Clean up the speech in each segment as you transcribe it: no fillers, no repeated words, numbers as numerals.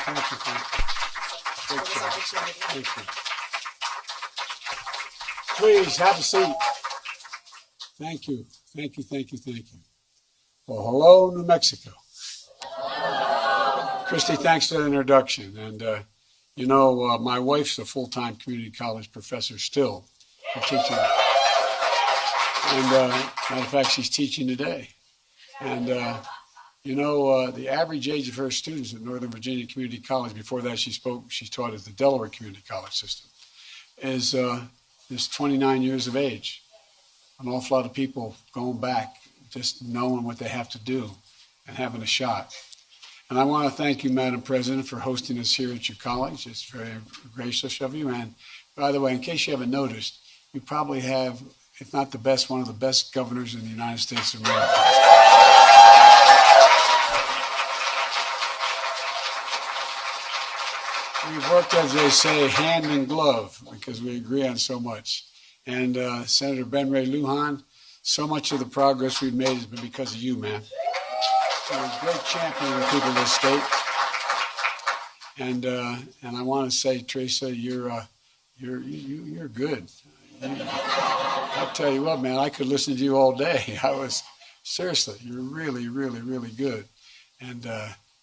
thank you. Thank you. Thank you. Please have a seat. Thank you. Thank you. Thank you. Thank you. Well, hello, New Mexico. Christy, thanks for the introduction. And, my wife's a full-time community college professor still. Teaching. And matter of fact, she's teaching today. And, the average age of her students at Northern Virginia Community College, before that she taught at the Delaware Community College system, is 29 years of age. An awful lot of people going back, just knowing what they have to do and having a shot. And I want to thank you, Madam President, for hosting us here at your college. It's very gracious of you. And by the way, in case you haven't noticed, you probably have, if not the best, one of the best governors in the United States of America. We've worked, as they say, hand in glove, because we agree on so much. And Senator Ben Ray Lujan, so much of the progress we've made has been because of you, man. You're a great champion of the people of this state. And I want to say, Teresa, you're good. I'll tell you what, man, I could listen to you all day. Seriously, you're really, really, really good. And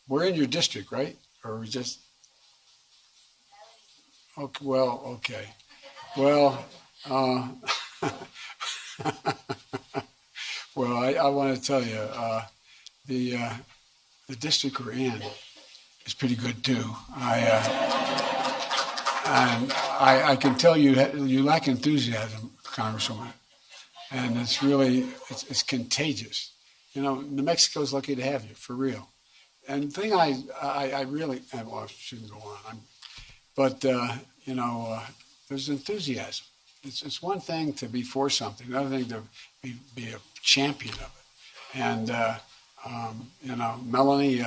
we're in your district, right? Or we just... Okay, well, okay. Well, I want to tell you, the district we're in is pretty good too. I can tell you lack enthusiasm, Congresswoman, and it's really it's contagious. New Mexico's lucky to have you, for real. And the thing I really, well, I shouldn't go on. There's enthusiasm. It's one thing to be for something, another thing to be a champion of it. And Melanie,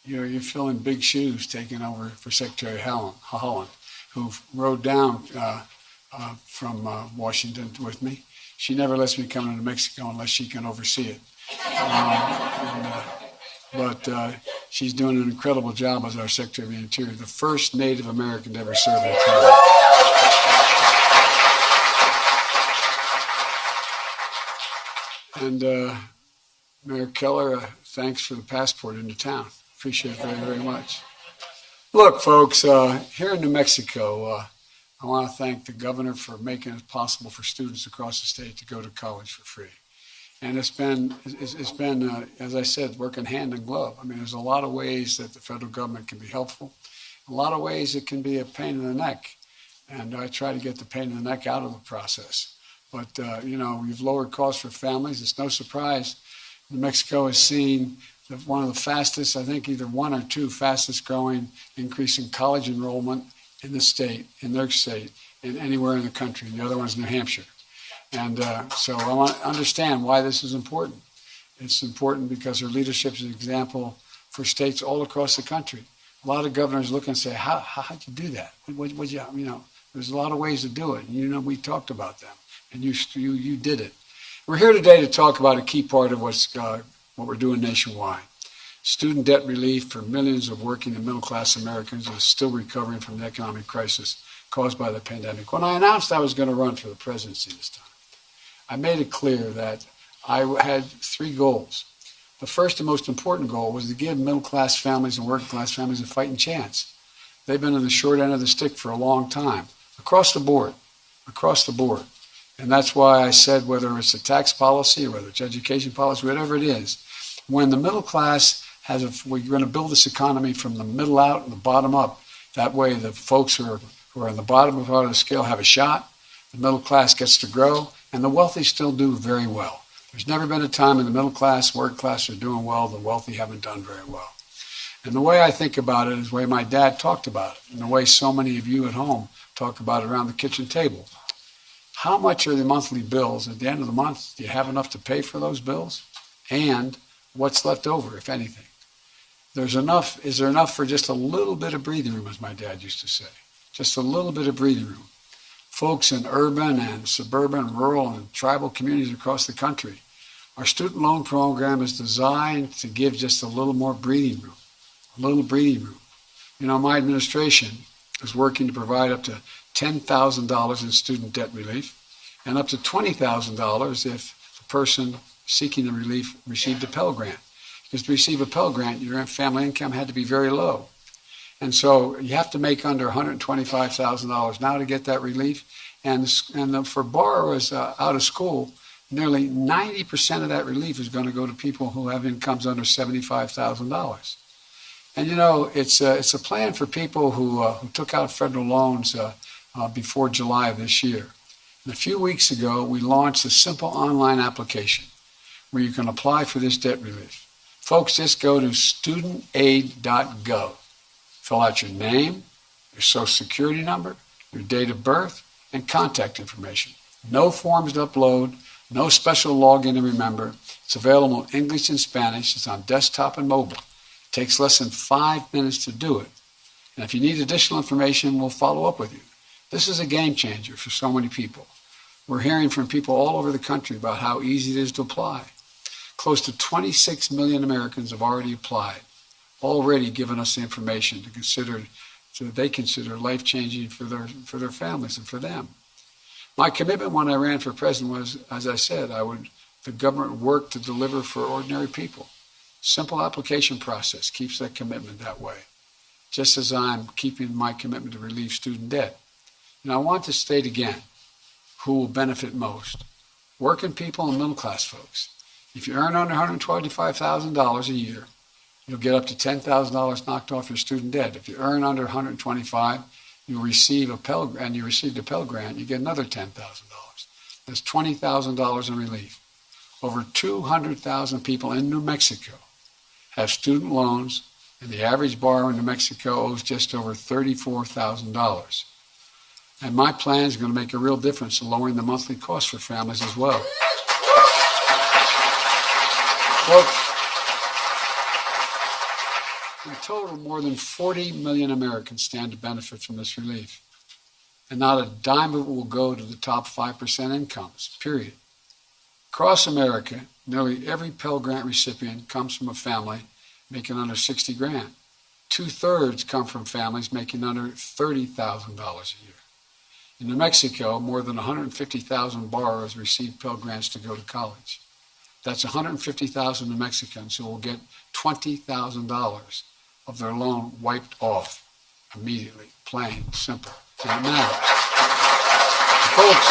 you're filling big shoes taking over for Secretary Holland, who rode down from Washington with me. She never lets me come to New Mexico unless she can oversee it. But she's doing an incredible job as our Secretary of the Interior, the first Native American to ever serve that term. And Mayor Keller, thanks for the passport into town. Appreciate it very, very much. Look, folks, here in New Mexico, I want to thank the governor for making it possible for students across the state to go to college for free. And it's been, as I said, working hand in glove. I mean, there's a lot of ways that the federal government can be helpful. A lot of ways it can be a pain in the neck. And I try to get the pain in the neck out of the process. But, we've lowered costs for families. It's no surprise New Mexico has seen one of the fastest, I think either one or two fastest growing increase in college enrollment in the state, in their state, and anywhere in the country. And the other one's New Hampshire. And so I want to understand why this is important. It's important because her leadership is an example for states all across the country. A lot of governors look and say, how'd you do that? There's a lot of ways to do it. And, we talked about them, and you did it. We're here today to talk about a key part of what we're doing nationwide. Student debt relief for millions of working and middle-class Americans who are still recovering from the economic crisis caused by the pandemic. When I announced I was going to run for the presidency this time, I made it clear that I had three goals. The first and most important goal was to give middle-class families and working-class families a fighting chance. They've been on the short end of the stick for a long time, across the board. And that's why I said, whether it's a tax policy or whether it's education policy, whatever it is, when the middle class we're going to build this economy from the middle out and the bottom up. That way the folks who are on the bottom of the scale have a shot, the middle class gets to grow, and the wealthy still do very well. There's never been a time when the middle class, work class are doing well, the wealthy haven't done very well. And the way I think about it is the way my dad talked about it, and the way so many of you at home talk about it around the kitchen table. How much are the monthly bills? At the end of the month, do you have enough to pay for those bills? And what's left over, if anything? Is there enough for just a little bit of breathing room, as my dad used to say? Just a little bit of breathing room. Folks in urban and suburban, rural and tribal communities across the country, our student loan program is designed to give just a little more breathing room, My administration is working to provide up to $10,000 in student debt relief and up to $20,000 if the person seeking the relief received a Pell Grant. Because to receive a Pell Grant, your family income had to be very low. And so you have to make under $125,000 now to get that relief. And for borrowers out of school, nearly 90% of that relief is going to go to people who have incomes under $75,000. And it's a plan for people who took out federal loans before July of this year. And a few weeks ago, we launched a simple online application where you can apply for this debt relief. Folks, just go to studentaid.gov. Fill out your name, your social security number, your date of birth, and contact information. No forms to upload, no special login to remember. It's available in English and Spanish. It's on desktop and mobile. It takes less than 5 minutes to do it. And if you need additional information, we'll follow up with you. This is a game changer for so many people. We're hearing from people all over the country about how easy it is to apply. Close to 26 million Americans have already applied, already given us the information so that they consider life-changing for their families and for them. My commitment when I ran for president was, as I said, the government work to deliver for ordinary people. Simple application process keeps that commitment that way, just as I'm keeping my commitment to relieve student debt. And I want to state again who will benefit most: working people and middle-class folks. If you earn under $125,000 a year, you'll get up to $10,000 knocked off your student debt. If you earn under $125,000, you'll receive a Pell Grant, and you received a Pell Grant, you get another $10,000. That's $20,000 in relief. Over 200,000 people in New Mexico have student loans, and the average borrower in New Mexico owes just over $34,000. And my plan is going to make a real difference in lowering the monthly cost for families as well. Folks, in total, more than 40 million Americans stand to benefit from this relief. And not a dime of it will go to the top 5% incomes, period. Across America, nearly every Pell Grant recipient comes from a family making under $60,000. 2/3 come from families making under $30,000 a year. In New Mexico, more than 150,000 borrowers receive Pell Grants to go to college. That's 150,000 New Mexicans who will get $20,000 of their loan wiped off immediately, plain, simple. And it matters. Folks,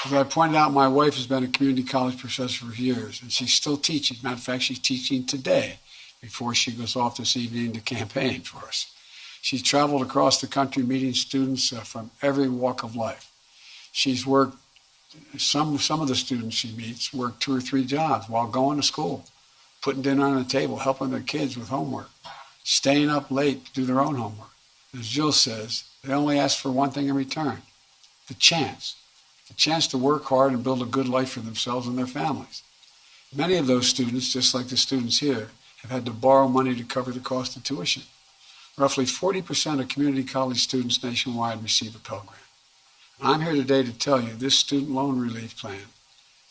as I pointed out, my wife has been a community college professor for years, and she's still teaching. Matter of fact, she's teaching today before she goes off this evening to campaign for us. She's traveled across the country meeting students from every walk of life. She's worked, some of the students she meets work 2 or 3 jobs while going to school, putting dinner on the table, helping their kids with homework, staying up late to do their own homework. As Jill says, they only ask for one thing in return: the chance to work hard and build a good life for themselves and their families. Many of those students, just like the students here, have had to borrow money to cover the cost of tuition. Roughly 40% of community college students nationwide receive a Pell Grant. And I'm here today to tell you this student loan relief plan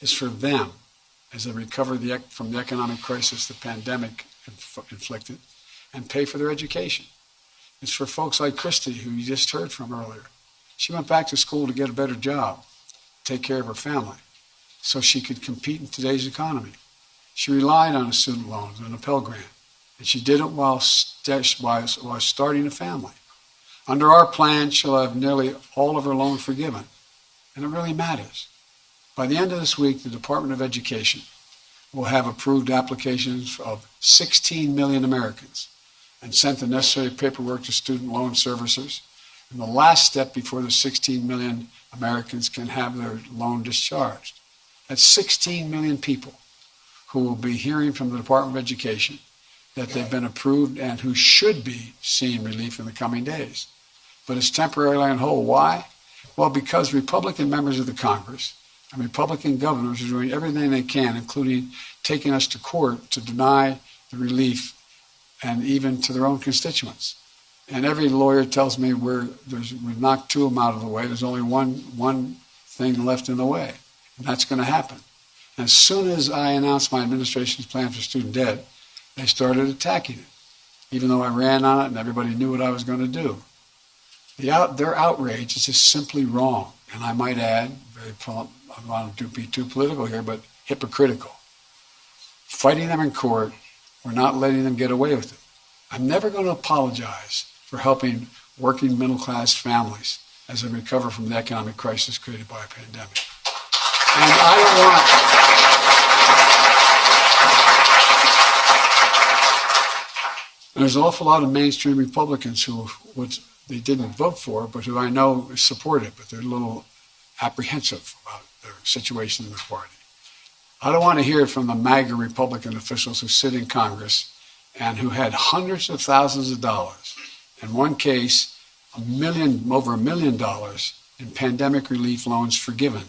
is for them as they recover from the economic crisis the pandemic inflicted and pay for their education. It's for folks like Christy, who you just heard from earlier. She went back to school to get a better job, take care of her family, so she could compete in today's economy. She relied on a student loan and a Pell Grant, and she did it while starting a family. Under our plan, she'll have nearly all of her loan forgiven, and it really matters. By the end of this week, the Department of Education will have approved applications of 16 million Americans and sent the necessary paperwork to student loan servicers. And the last step before the 16 million Americans can have their loan discharged. That's 16 million people who will be hearing from the Department of Education that they've been approved and who should be seeing relief in the coming days. But it's temporarily on hold. Why? Well, because Republican members of the Congress and Republican governors are doing everything they can, including taking us to court to deny the relief and even to their own constituents. And every lawyer tells me we've knocked 2 of them out of the way. There's only one thing left in the way, and that's going to happen. And as soon as I announced my administration's plan for student debt, they started attacking it. even though I ran on it and everybody knew what I was going to do. Their outrage is just simply wrong. And I might add, I don't want to be too political here, but hypocritical. Fighting them in court, we're not letting them get away with it. I'm never going to apologize for helping working middle-class families as they recover from the economic crisis created by a pandemic. And I don't want... There's an awful lot of mainstream Republicans who they didn't vote for, but who I know support it, but they're a little apprehensive about their situation in the party. I don't want to hear it from the MAGA Republican officials who sit in Congress and who had hundreds of thousands of dollars, in one case, over $1 million in pandemic relief loans forgiven.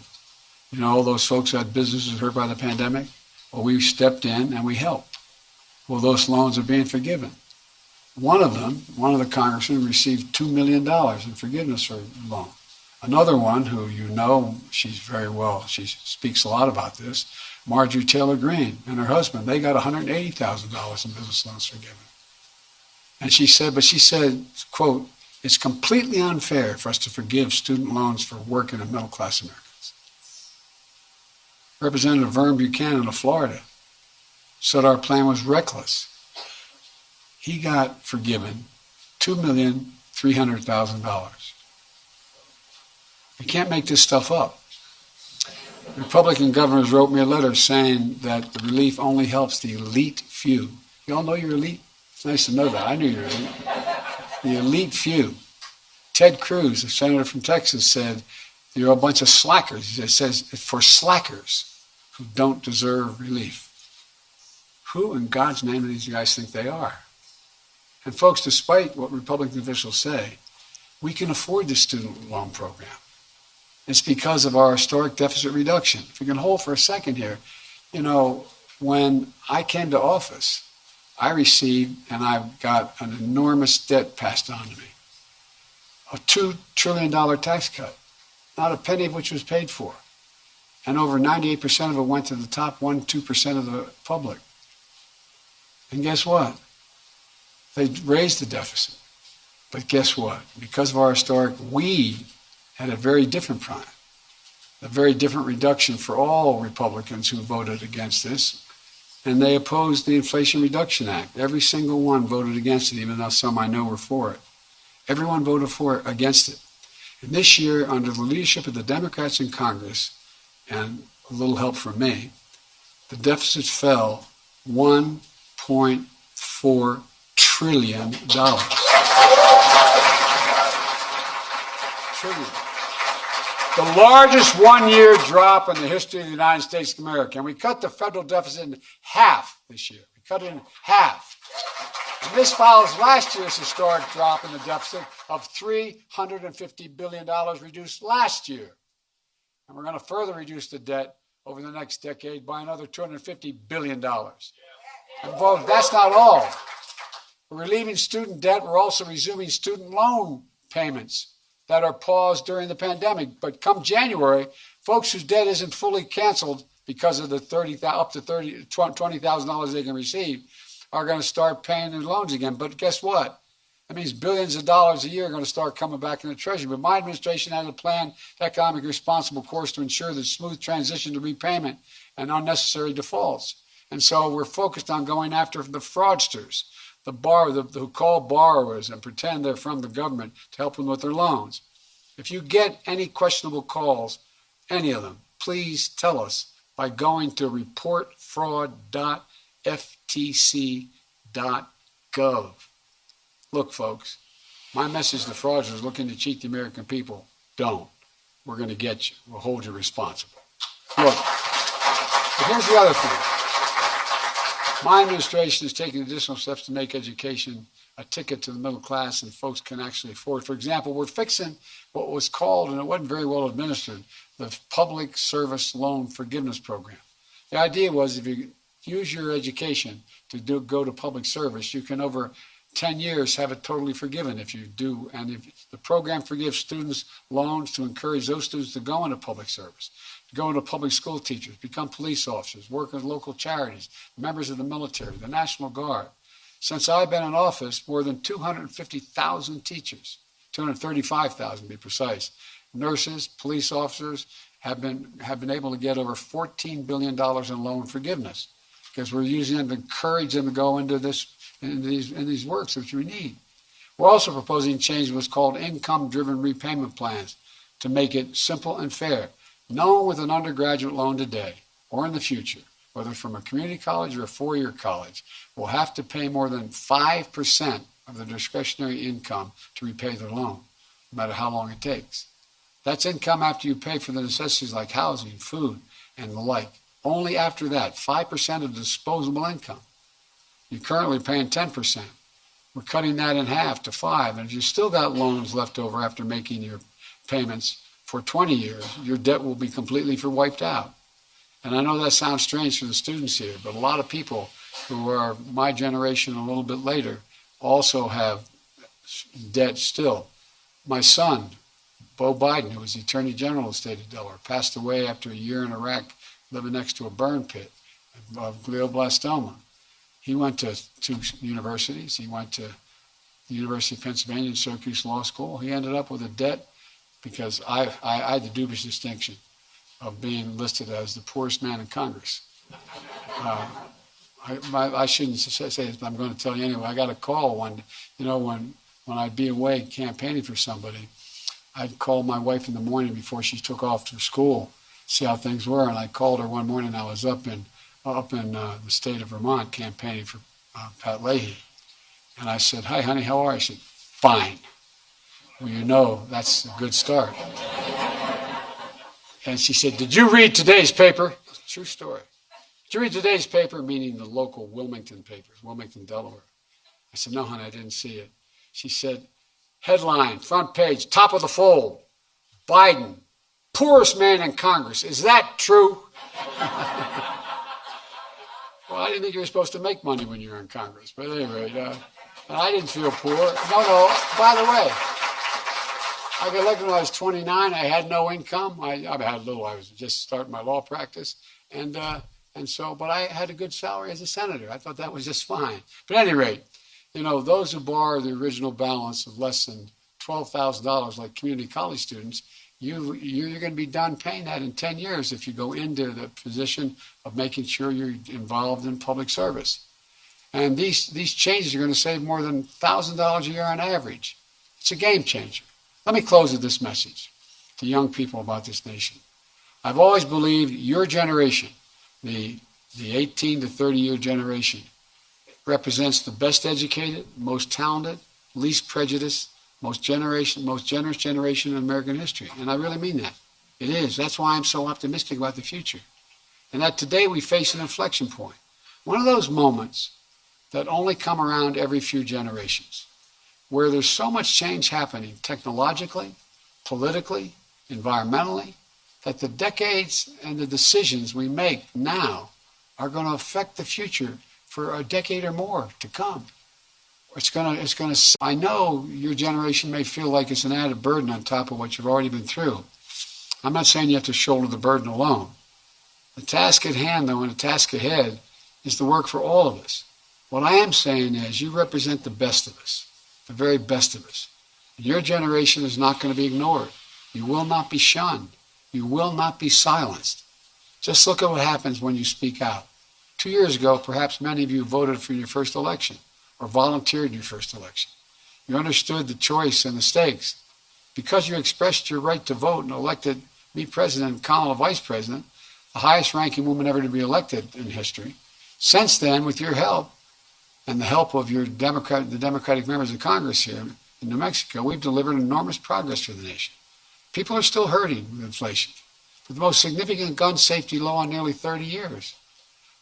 You know, all those folks who had businesses hurt by the pandemic? Well, we stepped in and we helped. Well, those loans are being forgiven. One of the congressmen received $2 million in forgiveness for a loan. Another one, who you know, she speaks a lot about this, Marjorie Taylor Greene and her husband, they got $180,000 in business loans forgiven. And she said, quote, "It's completely unfair for us to forgive student loans for working and middle-class Americans." Representative Vern Buchanan of Florida said our plan was reckless. He got forgiven $2,300,000. You can't make this stuff up. Republican governors wrote me a letter saying that the relief only helps the elite few. You all know you're elite? It's nice to know that. I knew you were elite. The elite few. Ted Cruz, a senator from Texas, said you're a bunch of slackers. It says for slackers who don't deserve relief. Who in God's name do these guys think they are? And folks, despite what Republican officials say, we can afford the student loan program. It's because of our historic deficit reduction. If we can hold for a second here, you know, when I came to office, I received, and I've got an enormous debt passed on to me, a $2 trillion tax cut, not a penny of which was paid for. And over 98% of it went to the top 1-2% of the public. And guess what? They raised the deficit. But guess what? Because of our historic, we had a very different plan, a very different reduction for all Republicans who voted against this. And they opposed the Inflation Reduction Act. Every single one voted against it, even though some I know were for it. Everyone voted against it. And this year, under the leadership of the Democrats in Congress, and a little help from me, the deficit fell $1.4 trillion. Trillion. The largest one-year drop in the history of the United States of America. And we cut the federal deficit in half this year. We cut it in half. And this follows last year's historic drop in the deficit of $350 billion reduced last year. And we're going to further reduce the debt over the next decade by another $250 billion. And folks, that's not all. We're relieving student debt. We're also resuming student loan payments that are paused during the pandemic. But come January, folks whose debt isn't fully canceled because of the up to $20,000 they can receive are going to start paying their loans again. But guess what? That means billions of dollars a year are going to start coming back in the Treasury. But my administration has a planned economic responsible course to ensure the smooth transition to repayment and unnecessary defaults. And so we're focused on going after the fraudsters, who call borrowers and pretend they're from the government to help them with their loans. If you get any questionable calls, any of them, please tell us by going to reportfraud.ftc.gov. Look, folks, my message to fraudsters looking to cheat the American people: don't. We're going to get you. We'll hold you responsible. Look, but here's the other thing. My administration is taking additional steps to make education a ticket to the middle class and folks can actually afford. For example, we're fixing what was called, and it wasn't very well administered, the Public Service Loan Forgiveness Program. The idea was if you use your education to go to public service, you can over 10 years have it totally forgiven if you do. And if the program forgives students loans to encourage those students to go into public service, go into public school teachers, become police officers, work with local charities, members of the military, the National Guard. Since I've been in office, more than 250,000 teachers, 235,000 to be precise, nurses, police officers have been able to get over $14 billion in loan forgiveness because we're using them to encourage them to go into these works which we need. We're also proposing change what's called income-driven repayment plans to make it simple and fair. No one with an undergraduate loan today or in the future, whether from a community college or a four-year college, will have to pay more than 5% of their discretionary income to repay their loan, no matter how long it takes. That's income after you pay for the necessities like housing, food, and the like. Only after that, 5% of disposable income. You're currently paying 10%. We're cutting that in half to 5%. And if you still got loans left over after making your payments for 20 years, your debt will be completely wiped out. And I know that sounds strange for the students here, but a lot of people who are my generation and a little bit later also have debt still. My son, Bo Biden, who was the Attorney General of the state of Delaware, passed away after a year in Iraq living next to a burn pit of glioblastoma. He went to two universities. He went to the University of Pennsylvania and Syracuse Law School. He ended up with a debt because I had the dubious distinction of being listed as the poorest man in Congress. I shouldn't say this, but I'm going to tell you anyway. I got a call when I'd be away campaigning for somebody, I'd call my wife in the morning before she took off to school, see how things were. And I called her one morning. I was up in the state of Vermont campaigning for Pat Leahy. And I said, "Hi, honey, how are you?" She said, "Fine." Well, that's a good start. And she said, "Did you read today's paper?" True story. "Did you read today's paper?" Meaning the local Wilmington papers, Wilmington, Delaware. I said, "No, honey, I didn't see it." She said, "Headline, front page, top of the fold, Biden, poorest man in Congress. Is that true?" Well, I didn't think you were supposed to make money when you were in Congress. But at any rate, I didn't feel poor. No, by the way, I got elected when I was 29. I had no income. I had little. I was just starting my law practice. But I had a good salary as a senator. I thought that was just fine. But at any rate, those who borrow the original balance of less than $12,000, like community college students, you're going to be done paying that in 10 years if you go into the position of making sure you're involved in public service. And these changes are going to save more than $1,000 a year on average. It's a game changer. Let me close with this message to young people about this nation. I've always believed your generation, the 18 to 30-year generation, represents the best educated, most talented, least prejudiced, most generous generation in American history. And I really mean that. It is. That's why I'm so optimistic about the future. And that today we face an inflection point. One of those moments that only come around every few generations, where there's so much change happening technologically, politically, environmentally, that the decades and the decisions we make now are going to affect the future for a decade or more to come. I know your generation may feel like it's an added burden on top of what you've already been through. I'm not saying you have to shoulder the burden alone. The task at hand, though, and the task ahead is the work for all of us. What I am saying is you represent the best of us, the very best of us. Your generation is not going to be ignored. You will not be shunned. You will not be silenced. Just look at what happens when you speak out. 2 years ago, perhaps many of you voted for your first election or volunteered in your first election. You understood the choice and the stakes. Because you expressed your right to vote and elected me president and Kamala vice president, the highest ranking woman ever to be elected in history. Since then, with your help and the help of the Democratic members of Congress here in New Mexico, we've delivered enormous progress for the nation. People are still hurting with inflation. With the most significant gun safety law in nearly 30 years.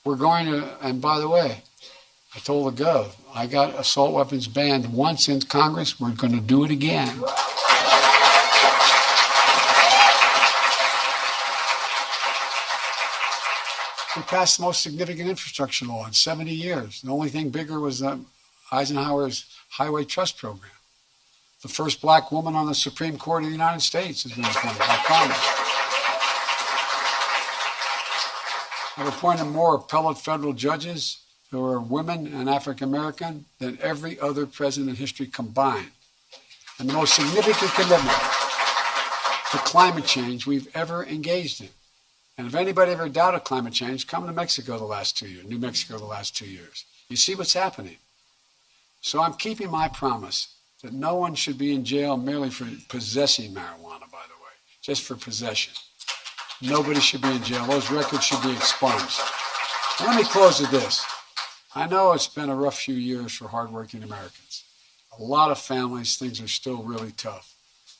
We're going to, and by the way, I told the Gov, I got assault weapons banned once in Congress. We're going to do it again. We passed the most significant infrastructure law in 70 years. The only thing bigger was Eisenhower's Highway Trust Program. The first black woman on the Supreme Court of the United States has been appointed by Congress. I've appointed more appellate federal judges who are women and African American than every other president in history combined. And the most significant commitment to climate change we've ever engaged in. And if anybody ever doubted climate change, come to Mexico the last 2 years, New Mexico the last 2 years. You see what's happening. So I'm keeping my promise that no one should be in jail merely for possessing marijuana, by the way, just for possession. Nobody should be in jail. Those records should be expunged. And let me close with this. I know it's been a rough few years for hardworking Americans. A lot of families, things are still really tough.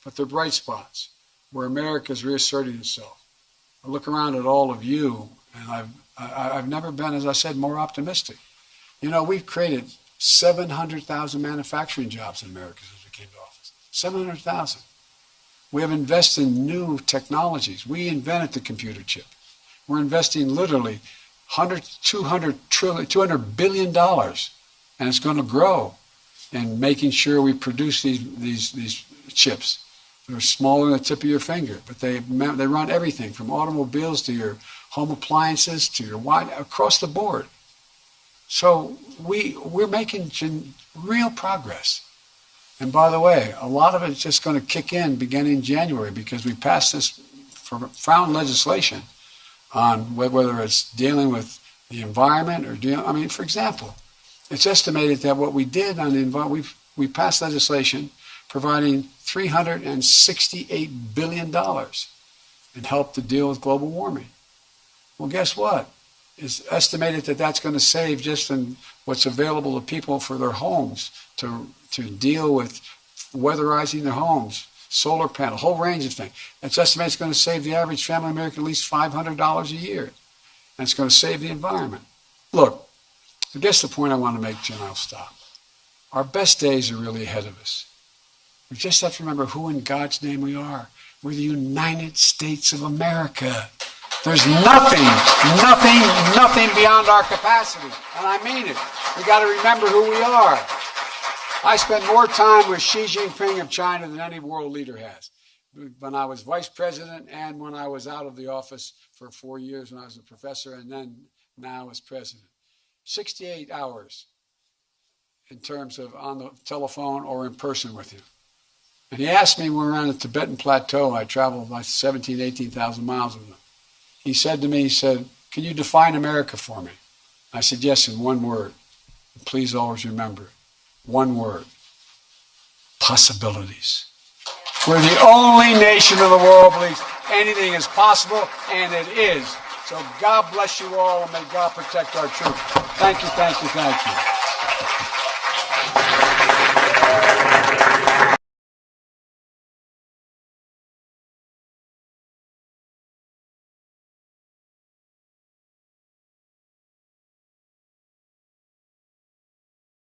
But they're bright spots where America is reasserting itself. I look around at all of you, and I've never been, as I said, more optimistic. You know, we've created 700,000 manufacturing jobs in America since we came to office. 700,000. We have invested in new technologies. We invented the computer chip. We're investing literally $200 billion, and it's going to grow in making sure we produce these chips. They're smaller than the tip of your finger, but they run everything from automobiles to your home appliances to your wine, across the board. So we're making real progress. And by the way, a lot of it's just going to kick in beginning January because we passed this profound legislation on whether it's dealing with the environment or for example, it's estimated that what we did on the environment, we passed legislation providing $368 billion and help to deal with global warming. Well, guess what? It's estimated that that's going to save just in what's available to people for their homes to deal with weatherizing their homes, solar panel, a whole range of things. It's estimated it's going to save the average family American at least $500 a year. And it's going to save the environment. Look, I guess the point I want to make, Jen, I'll stop. Our best days are really ahead of us. We just have to remember who in God's name we are. We're the United States of America. There's nothing beyond our capacity. And I mean it. We got to remember who we are. I spent more time with Xi Jinping of China than any world leader has. When I was vice president and when I was out of the office for 4 years when I was a professor and then now as president. 68 hours in terms of on the telephone or in person with him. And he asked me when we were on the Tibetan Plateau, I traveled like 17,000, 18,000 miles with him. He said to me, can you define America for me? I said, yes, in one word. Please always remember it. One word. Possibilities. We're the only nation in the world that believes anything is possible, and it is. So God bless you all, and may God protect our troops. Thank you, thank you, thank you.